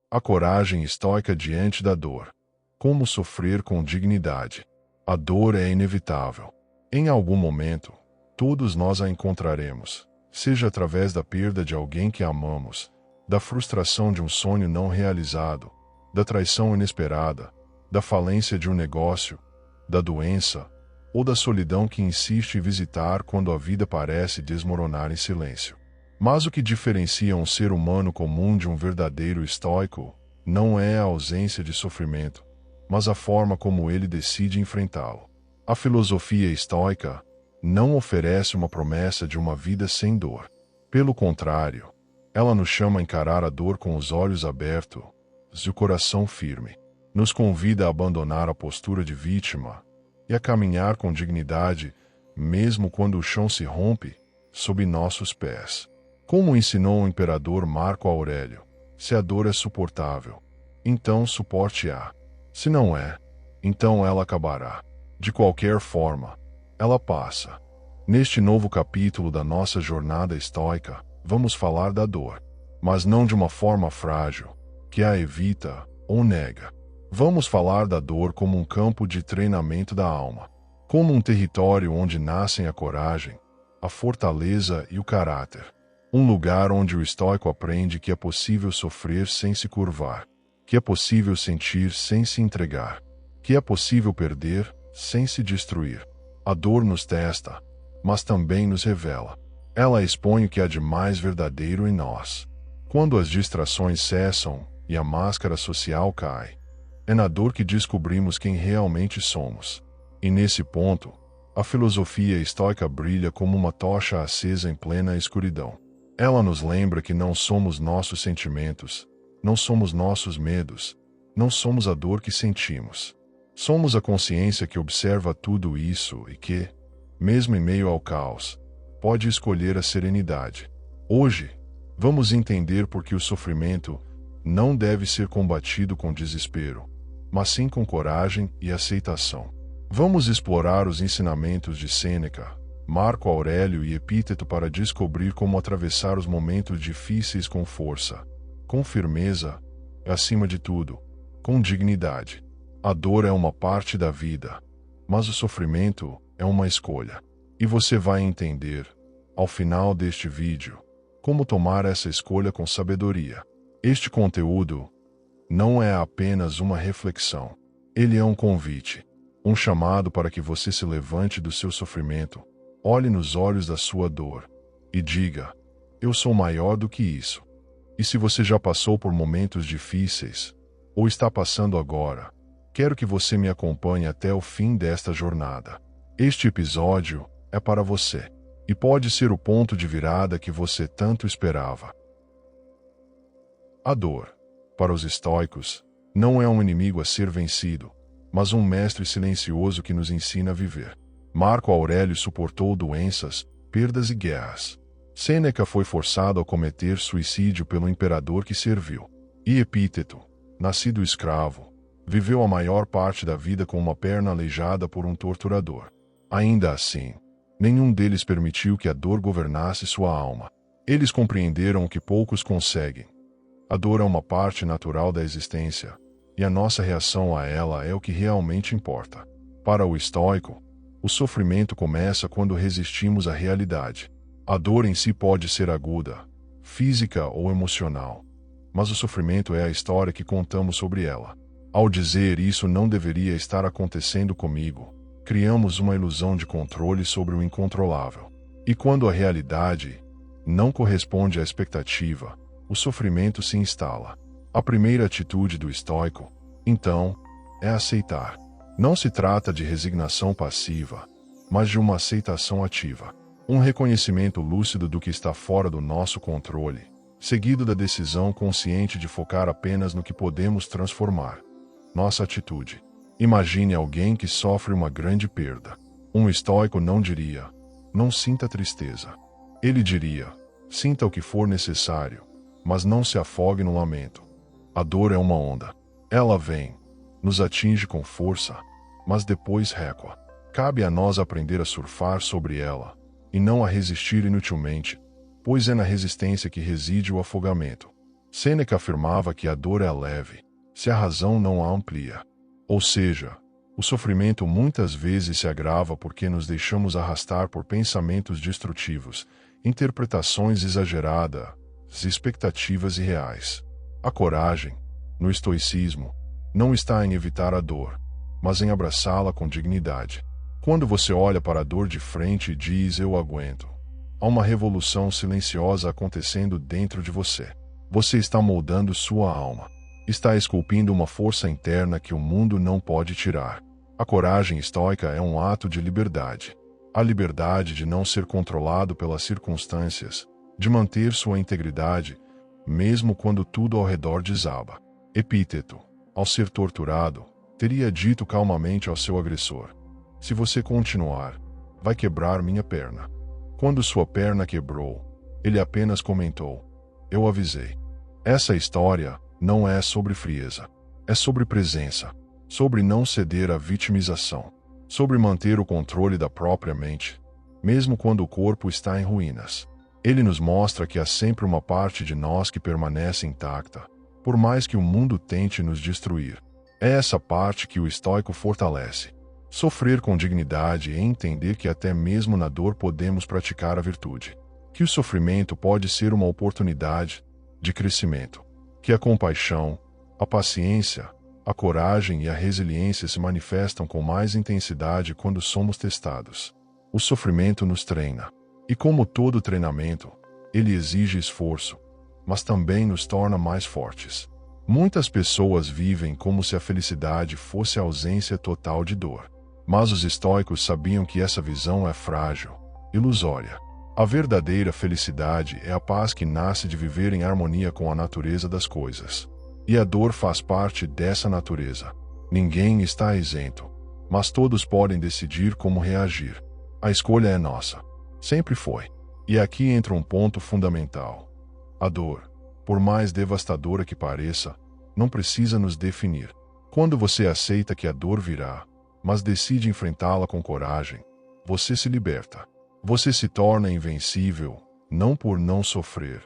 A coragem estoica diante da dor. Como sofrer com dignidade. A dor é inevitável. Em algum momento, todos nós a encontraremos, seja através da perda de alguém que amamos, da frustração de um sonho não realizado, da traição inesperada, da falência de um negócio, da doença, ou da solidão que insiste em visitar quando a vida parece desmoronar em silêncio. Mas o que diferencia um ser humano comum de um verdadeiro estoico não é a ausência de sofrimento, mas a forma como ele decide enfrentá-lo. A filosofia estoica não oferece uma promessa de uma vida sem dor. Pelo contrário, ela nos chama a encarar a dor com os olhos abertos e o coração firme. Nos convida a abandonar a postura de vítima e a caminhar com dignidade, mesmo quando o chão se rompe sob nossos pés. Como ensinou o imperador Marco Aurélio, se a dor é suportável, então suporte-a. Se não é, então ela acabará. De qualquer forma, ela passa. Neste novo capítulo da nossa jornada estoica, vamos falar da dor, mas não de uma forma frágil, que a evita ou nega. Vamos falar da dor como um campo de treinamento da alma, como um território onde nascem a coragem, a fortaleza e o caráter. Um lugar onde o estoico aprende que é possível sofrer sem se curvar, que é possível sentir sem se entregar, que é possível perder sem se destruir. A dor nos testa, mas também nos revela. Ela expõe o que há de mais verdadeiro em nós. Quando as distrações cessam e a máscara social cai, é na dor que descobrimos quem realmente somos. E nesse ponto, a filosofia estoica brilha como uma tocha acesa em plena escuridão. Ela nos lembra que não somos nossos sentimentos, não somos nossos medos, não somos a dor que sentimos. Somos a consciência que observa tudo isso e que, mesmo em meio ao caos, pode escolher a serenidade. Hoje, vamos entender por que o sofrimento não deve ser combatido com desespero, mas sim com coragem e aceitação. Vamos explorar os ensinamentos de Sêneca, Marco Aurélio e Epíteto para descobrir como atravessar os momentos difíceis com força, com firmeza e, acima de tudo, com dignidade. A dor é uma parte da vida, mas o sofrimento é uma escolha. E você vai entender, ao final deste vídeo, como tomar essa escolha com sabedoria. Este conteúdo não é apenas uma reflexão. Ele é um convite, um chamado para que você se levante do seu sofrimento, olhe nos olhos da sua dor e diga: eu sou maior do que isso. E se você já passou por momentos difíceis, ou está passando agora, quero que você me acompanhe até o fim desta jornada. Este episódio é para você, e pode ser o ponto de virada que você tanto esperava. A dor, para os estoicos, não é um inimigo a ser vencido, mas um mestre silencioso que nos ensina a viver. Marco Aurélio suportou doenças, perdas e guerras. Sêneca foi forçado a cometer suicídio pelo imperador que serviu. E Epíteto, nascido escravo, viveu a maior parte da vida com uma perna aleijada por um torturador. Ainda assim, nenhum deles permitiu que a dor governasse sua alma. Eles compreenderam o que poucos conseguem. A dor é uma parte natural da existência, e a nossa reação a ela é o que realmente importa. Para o estoico, o sofrimento começa quando resistimos à realidade. A dor em si pode ser aguda, física ou emocional, mas o sofrimento é a história que contamos sobre ela. Ao dizer isso não deveria estar acontecendo comigo, criamos uma ilusão de controle sobre o incontrolável. E quando a realidade não corresponde à expectativa, o sofrimento se instala. A primeira atitude do estoico, então, é aceitar. Não se trata de resignação passiva, mas de uma aceitação ativa. Um reconhecimento lúcido do que está fora do nosso controle, seguido da decisão consciente de focar apenas no que podemos transformar. Nossa atitude. Imagine alguém que sofre uma grande perda. Um estoico não diria: não sinta tristeza. Ele diria: sinta o que for necessário, mas não se afogue no lamento. A dor é uma onda. Ela vem, nos atinge com força, mas depois recua. Cabe a nós aprender a surfar sobre ela, e não a resistir inutilmente, pois é na resistência que reside o afogamento. Sêneca afirmava que a dor é leve, se a razão não a amplia. Ou seja, o sofrimento muitas vezes se agrava porque nos deixamos arrastar por pensamentos destrutivos, interpretações exageradas, expectativas irreais. A coragem, no estoicismo, não está em evitar a dor, mas em abraçá-la com dignidade. Quando você olha para a dor de frente e diz "eu aguento", há uma revolução silenciosa acontecendo dentro de você. Você está moldando sua alma. Está esculpindo uma força interna que o mundo não pode tirar. A coragem estoica é um ato de liberdade. A liberdade de não ser controlado pelas circunstâncias, de manter sua integridade, mesmo quando tudo ao redor desaba. Epíteto, ao ser torturado, teria dito calmamente ao seu agressor: "Se você continuar, vai quebrar minha perna." Quando sua perna quebrou, ele apenas comentou: "Eu avisei." Essa história não é sobre frieza. É sobre presença, sobre não ceder à vitimização, sobre manter o controle da própria mente, mesmo quando o corpo está em ruínas. Ele nos mostra que há sempre uma parte de nós que permanece intacta, por mais que o mundo tente nos destruir. É essa parte que o estoico fortalece. Sofrer com dignidade é entender que até mesmo na dor podemos praticar a virtude. Que o sofrimento pode ser uma oportunidade de crescimento. Que a compaixão, a paciência, a coragem e a resiliência se manifestam com mais intensidade quando somos testados. O sofrimento nos treina. E como todo treinamento, ele exige esforço, mas também nos torna mais fortes. Muitas pessoas vivem como se a felicidade fosse a ausência total de dor. Mas os estoicos sabiam que essa visão é frágil, ilusória. A verdadeira felicidade é a paz que nasce de viver em harmonia com a natureza das coisas. E a dor faz parte dessa natureza. Ninguém está isento, mas todos podem decidir como reagir. A escolha é nossa. Sempre foi. E aqui entra um ponto fundamental. A dor, por mais devastadora que pareça, não precisa nos definir. Quando você aceita que a dor virá, mas decide enfrentá-la com coragem, você se liberta. Você se torna invencível, não por não sofrer,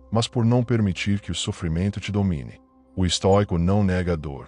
mas por não permitir que o sofrimento te domine. O estoico não nega a dor.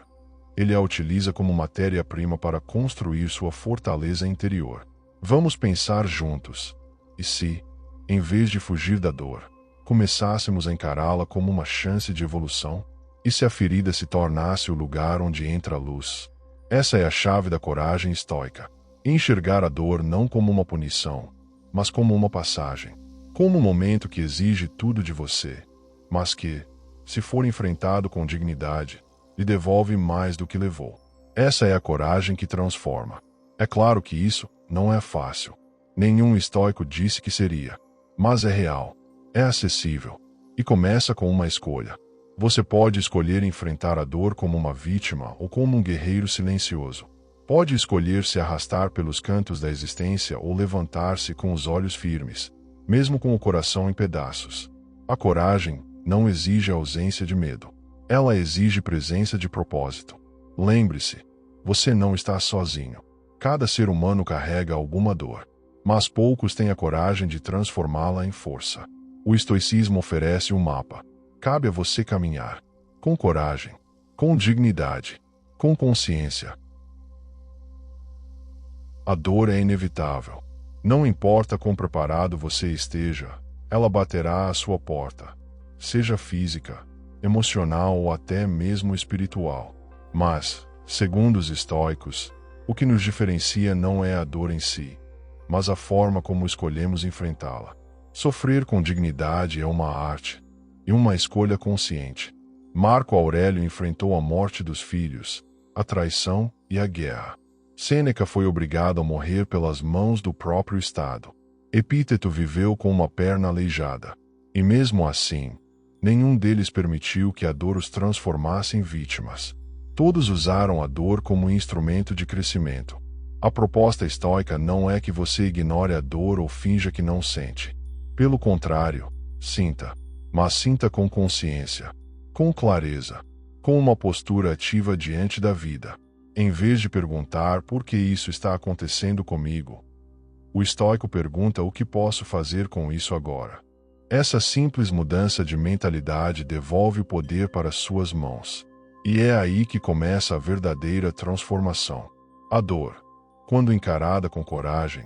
Ele a utiliza como matéria-prima para construir sua fortaleza interior. Vamos pensar juntos. E se, em vez de fugir da dor, começássemos a encará-la como uma chance de evolução? E se a ferida se tornasse o lugar onde entra a luz? Essa é a chave da coragem estoica. Enxergar a dor não como uma punição, mas como uma passagem. Como um momento que exige tudo de você, mas que, se for enfrentado com dignidade, lhe devolve mais do que levou. Essa é a coragem que transforma. É claro que isso não é fácil. Nenhum estoico disse que seria. Mas é real. É acessível. E começa com uma escolha. Você pode escolher enfrentar a dor como uma vítima ou como um guerreiro silencioso. Pode escolher se arrastar pelos cantos da existência ou levantar-se com os olhos firmes, mesmo com o coração em pedaços. A coragem não exige a ausência de medo. Ela exige presença de propósito. Lembre-se, você não está sozinho. Cada ser humano carrega alguma dor, mas poucos têm a coragem de transformá-la em força. O estoicismo oferece um mapa. Cabe a você caminhar, com coragem, com dignidade, com consciência. A dor é inevitável. Não importa quão preparado você esteja, ela baterá à sua porta, seja física, emocional ou até mesmo espiritual. Mas, segundo os estoicos, o que nos diferencia não é a dor em si, mas a forma como escolhemos enfrentá-la. Sofrer com dignidade é uma arte, e uma escolha consciente. Marco Aurélio enfrentou a morte dos filhos, a traição e a guerra. Sêneca foi obrigado a morrer pelas mãos do próprio Estado. Epíteto viveu com uma perna aleijada. E mesmo assim, nenhum deles permitiu que a dor os transformasse em vítimas. Todos usaram a dor como instrumento de crescimento. A proposta estoica não é que você ignore a dor ou finja que não sente. Pelo contrário, sinta. Mas sinta com consciência, com clareza, com uma postura ativa diante da vida. Em vez de perguntar por que isso está acontecendo comigo, o estoico pergunta o que posso fazer com isso agora. Essa simples mudança de mentalidade devolve o poder para suas mãos. E é aí que começa a verdadeira transformação. A dor, quando encarada com coragem,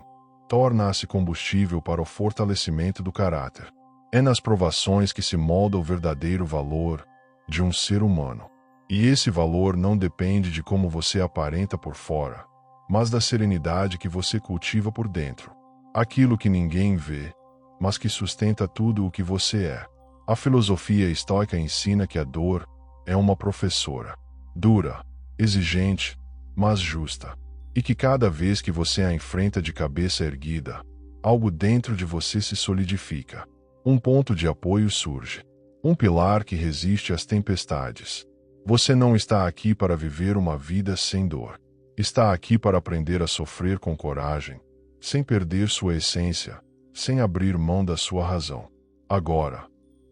torna-se combustível para o fortalecimento do caráter. É nas provações que se molda o verdadeiro valor de um ser humano. E esse valor não depende de como você aparenta por fora, mas da serenidade que você cultiva por dentro. Aquilo que ninguém vê, mas que sustenta tudo o que você é. A filosofia estoica ensina que a dor é uma professora, dura, exigente, mas justa, e que cada vez que você a enfrenta de cabeça erguida, algo dentro de você se solidifica. Um ponto de apoio surge, um pilar que resiste às tempestades. Você não está aqui para viver uma vida sem dor. Está aqui para aprender a sofrer com coragem, sem perder sua essência, sem abrir mão da sua razão. Agora,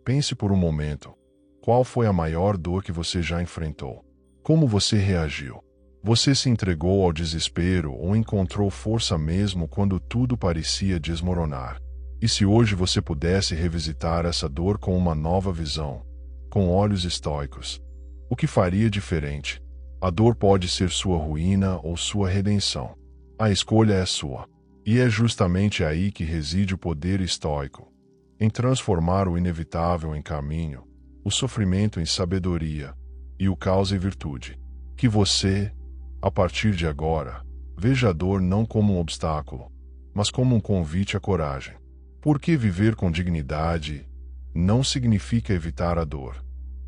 pense por um momento. Qual foi a maior dor que você já enfrentou? Como você reagiu? Você se entregou ao desespero ou encontrou força mesmo quando tudo parecia desmoronar? E se hoje você pudesse revisitar essa dor com uma nova visão, com olhos estoicos, o que faria diferente? A dor pode ser sua ruína ou sua redenção. A escolha é sua. E é justamente aí que reside o poder estoico, em transformar o inevitável em caminho, o sofrimento em sabedoria e o caos em virtude. Que você, a partir de agora, veja a dor não como um obstáculo, mas como um convite à coragem. Porque viver com dignidade não significa evitar a dor,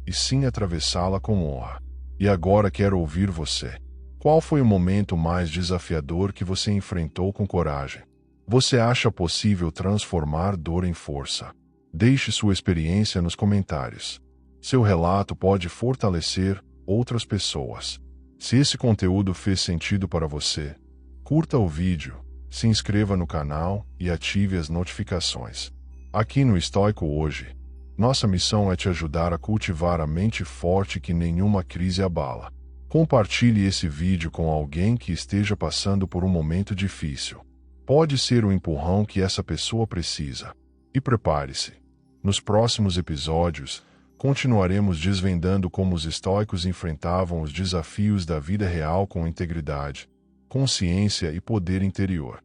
e sim atravessá-la com honra. E agora quero ouvir você. Qual foi o momento mais desafiador que você enfrentou com coragem? Você acha possível transformar dor em força? Deixe sua experiência nos comentários. Seu relato pode fortalecer outras pessoas. Se esse conteúdo fez sentido para você, curta o vídeo, se inscreva no canal e ative as notificações. Aqui no Estoico Hoje, nossa missão é te ajudar a cultivar a mente forte que nenhuma crise abala. Compartilhe esse vídeo com alguém que esteja passando por um momento difícil. Pode ser o empurrão que essa pessoa precisa. E prepare-se. Nos próximos episódios, continuaremos desvendando como os estoicos enfrentavam os desafios da vida real com integridade, consciência e poder interior.